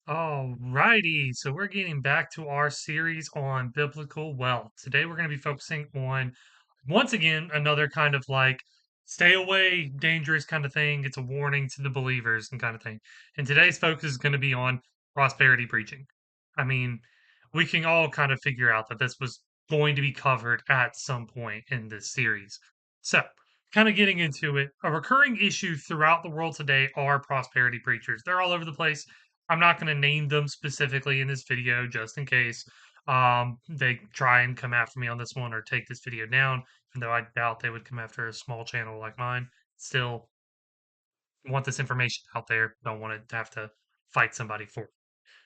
Alrighty, so we're getting back to our series on biblical wealth. Today we're going to be focusing on, once again, another kind of like stay away, dangerous kind of thing. It's a warning to the believers and kind of thing. And today's focus is going to be on prosperity preaching. I mean, we can all kind of figure out that this was going to be covered at some point in this series. So, kind of getting into it, a recurring issue throughout the world today are prosperity preachers. They're all over the place. I'm not going to name them specifically in this video just in case they try and come after me on this one or take this video down, even though I doubt they would come after a small channel like mine. Still want this information out there. Don't want to have to fight somebody for it.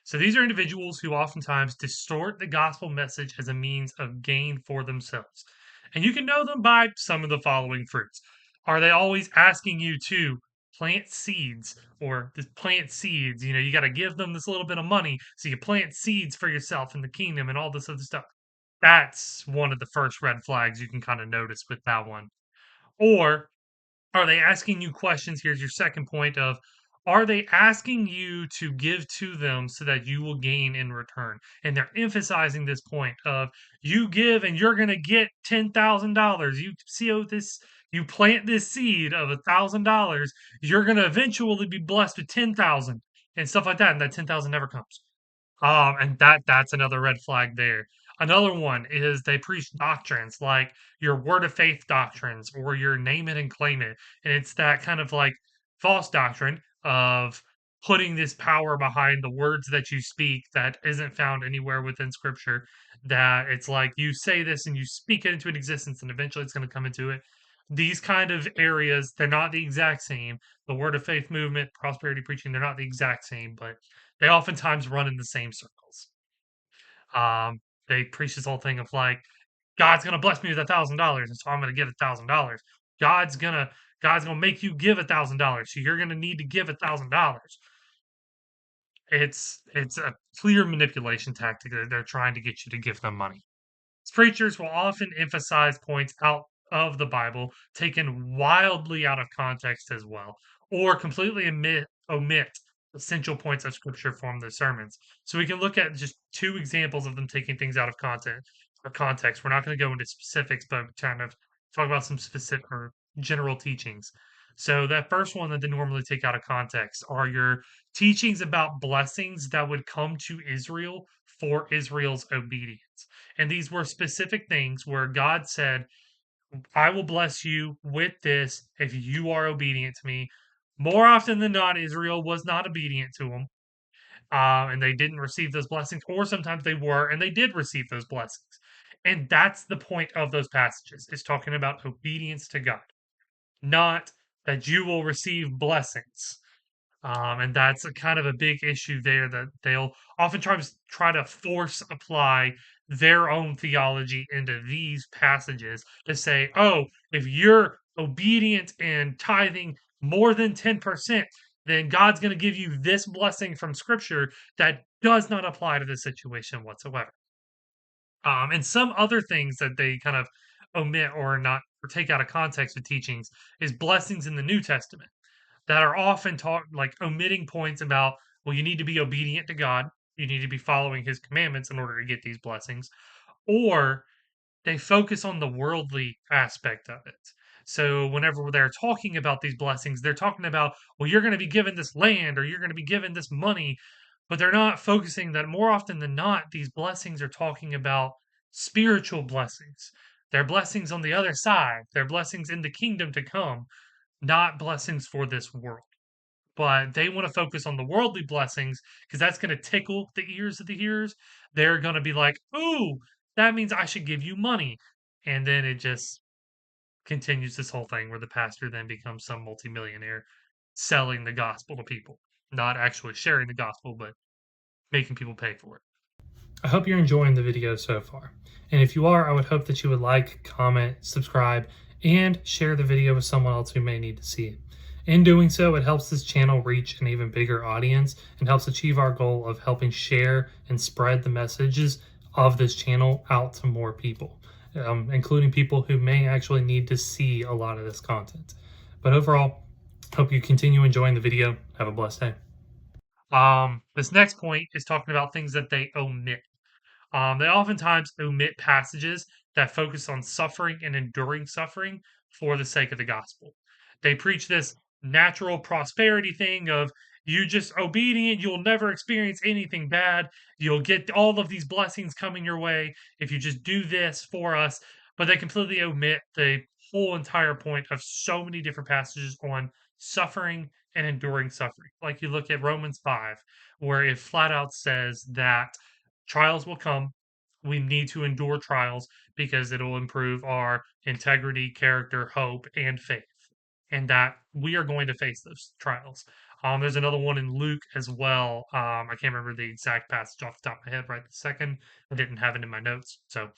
So these are individuals who oftentimes distort the gospel message as a means of gain for themselves. And you can know them by some of the following fruits. Are they always asking you to plant seeds or plant seeds? You know, you got to give them this little bit of money so you plant seeds for yourself in the kingdom and all this other stuff. That's one of the first red flags you can kind of notice with that one. Or are they asking you questions? Here's your second point of, are they asking you to give to them so that you will gain in return? And they're emphasizing this point of you give and you're going to get $10,000. You see this, you plant this seed of $1,000, you're going to eventually be blessed with 10,000 and stuff like that. And that 10,000 never comes. And that's another red flag there. Another one is they preach doctrines like your word of faith doctrines or your name it and claim it. And it's that kind of like false doctrine of putting this power behind the words that you speak that isn't found anywhere within scripture. That it's like you say this and you speak it into an existence and eventually it's going to come into it. These kind of areas, they're not the exact same. The word of faith movement, prosperity preaching, they're not the exact same, but they oftentimes run in the same circles. They preach this whole thing of like, God's gonna bless me with $1,000, and so I'm gonna give $1,000. God's gonna God's gonna make you give $1,000, so you're gonna need to give $1,000. It's a clear manipulation tactic that they're trying to get you to give them money. Preachers will often emphasize points out of the Bible taken wildly out of context as well, or completely omit essential points of Scripture from their sermons. So we can look at just two examples of them taking things out of content or context. We're not going to go into specifics, but kind of talk about some specific or general teachings. So that first one that they normally take out of context are your teachings about blessings that would come to Israel for Israel's obedience. And these were specific things where God said, I will bless you with this if you are obedient to me. More often than not, Israel was not obedient to him. And they didn't receive those blessings, or sometimes they were and they did receive those blessings. And that's the point of those passages, is talking about obedience to God, not that you will receive blessings. And that's a kind of a big issue there that they'll often try to force apply their own theology into these passages to say, oh, if you're obedient and tithing more than 10%, then God's going to give you this blessing from scripture that does not apply to the situation whatsoever. And some other things that they kind of omit or not or take out of context with teachings is blessings in the New Testament that are often taught like omitting points about, well, you need to be obedient to God, you need to be following his commandments in order to get these blessings, or they focus on the worldly aspect of it. So whenever they're talking about these blessings, they're talking about, well, you're going to be given this land or you're going to be given this money, but they're not focusing that more often than not, these blessings are talking about spiritual blessings. They're blessings on the other side. They're blessings in the kingdom to come, not blessings for this world. But they want to focus on the worldly blessings because that's going to tickle the ears of the hearers. They're going to be like, ooh, that means I should give you money. And then it just continues this whole thing where the pastor then becomes some multimillionaire selling the gospel to people, not actually sharing the gospel, but making people pay for it. I hope you're enjoying the video so far. And if you are, I would hope that you would like, comment, subscribe, and share the video with someone else who may need to see it. In doing so, it helps this channel reach an even bigger audience and helps achieve our goal of helping share and spread the messages of this channel out to more people, including people who may actually need to see a lot of this content. But overall, hope you continue enjoying the video. Have a blessed day. This next point is talking about things that they omit. They oftentimes omit passages that focus on suffering and enduring suffering for the sake of the gospel. They preach this natural prosperity thing of you just obedient, you'll never experience anything bad. You'll get all of these blessings coming your way if you just do this for us. But they completely omit the whole entire point of so many different passages on suffering and enduring suffering. Like you look at Romans 5, where it flat out says that trials will come. We need to endure trials because it'll improve our integrity, character, hope, and faith, and that we are going to face those trials. There's another one in Luke as well. I can't remember the exact passage off the top of my head right this second. I didn't have it in my notes. So,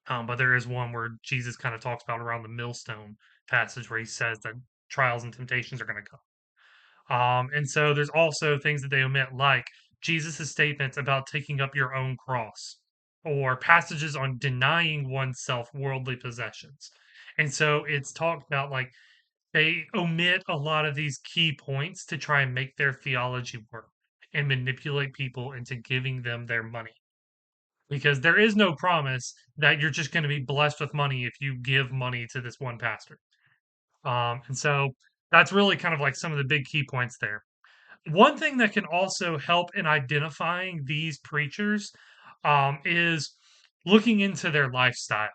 but there is one where Jesus kind of talks about around the millstone passage where he says that trials and temptations are going to come. And so there's also things that they omit, like Jesus' statements about taking up your own cross, or passages on denying oneself worldly possessions. And so it's talked about like they omit a lot of these key points to try and make their theology work and manipulate people into giving them their money. Because there is no promise that you're just going to be blessed with money if you give money to this one pastor. And so that's really kind of like some of the big key points there. One thing that can also help in identifying these preachers is looking into their lifestyle.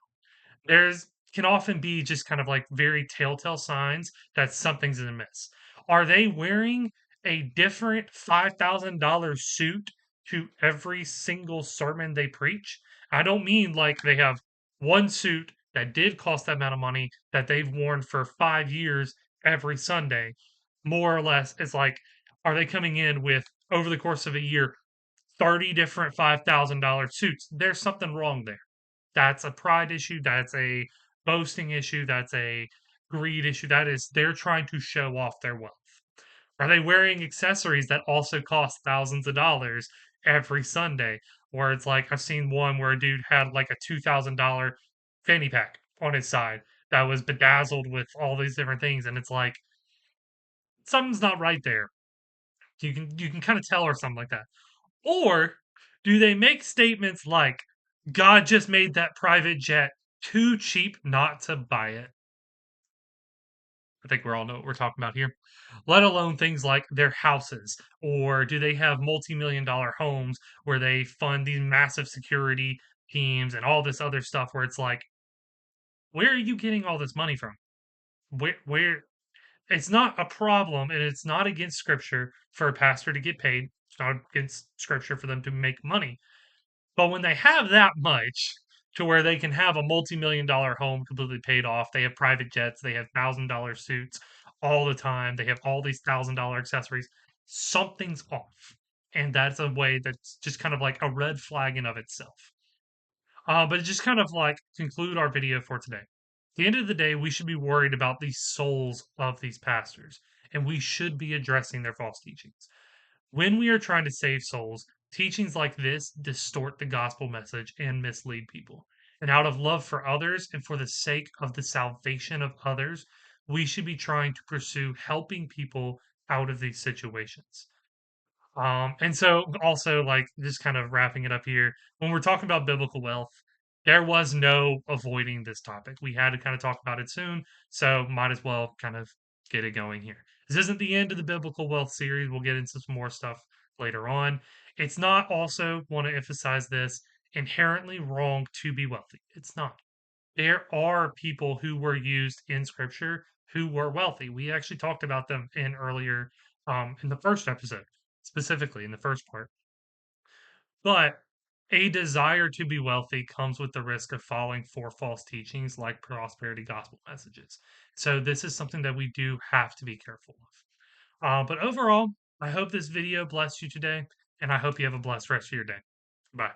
There's can often be just kind of like very telltale signs that something's amiss. Are they wearing a different $5,000 suit to every single sermon they preach? I don't mean like they have one suit that did cost that amount of money that they've worn for 5 years every Sunday. More or less, it's like, are they coming in with over the course of a year 30 different $5,000 suits? There's something wrong there. That's a pride issue. That's a boasting issue. That's a greed issue. That is, they're trying to show off their wealth. Are they wearing accessories that also cost thousands of dollars every Sunday? Where it's like, I've seen one where a dude had like a $2,000 fanny pack on his side that was bedazzled with all these different things. And it's like, something's not right there. You can kind of tell or something like that. Or do they make statements like, God just made that private jet too cheap not to buy it? I think we all know what we're talking about here. Let alone things like their houses, or do they have multi-million-dollar homes where they fund these massive security teams and all this other stuff where it's like, where are you getting all this money from? Where it's not a problem and it's not against scripture for a pastor to get paid. It's not against scripture for them to make money. But when they have that much to where they can have a multi-million-dollar home completely paid off, they have private jets, they have $1,000 suits all the time, they have all these $1,000 accessories, something's off. And that's a way that's just kind of like a red flag in of itself. But just kind of like conclude our video for today. At the end of the day, we should be worried about the souls of these pastors, and we should be addressing their false teachings. When we are trying to save souls, teachings like this distort the gospel message and mislead people. And out of love for others and for the sake of the salvation of others, we should be trying to pursue helping people out of these situations. And so also like just kind of wrapping it up here, when we're talking about biblical wealth, there was no avoiding this topic. We had to kind of talk about it soon, so might as well kind of get it going here. This isn't the end of the biblical wealth series. We'll get into some more stuff later on. It's not also want to emphasize this inherently wrong to be wealthy. It's not. There are people who were used in scripture who were wealthy. We actually talked about them in earlier in the first episode, specifically in the first part. But a desire to be wealthy comes with the risk of falling for false teachings like prosperity gospel messages. So this is something that we do have to be careful of. But overall, I hope this video blessed you today, and I hope you have a blessed rest of your day. Bye.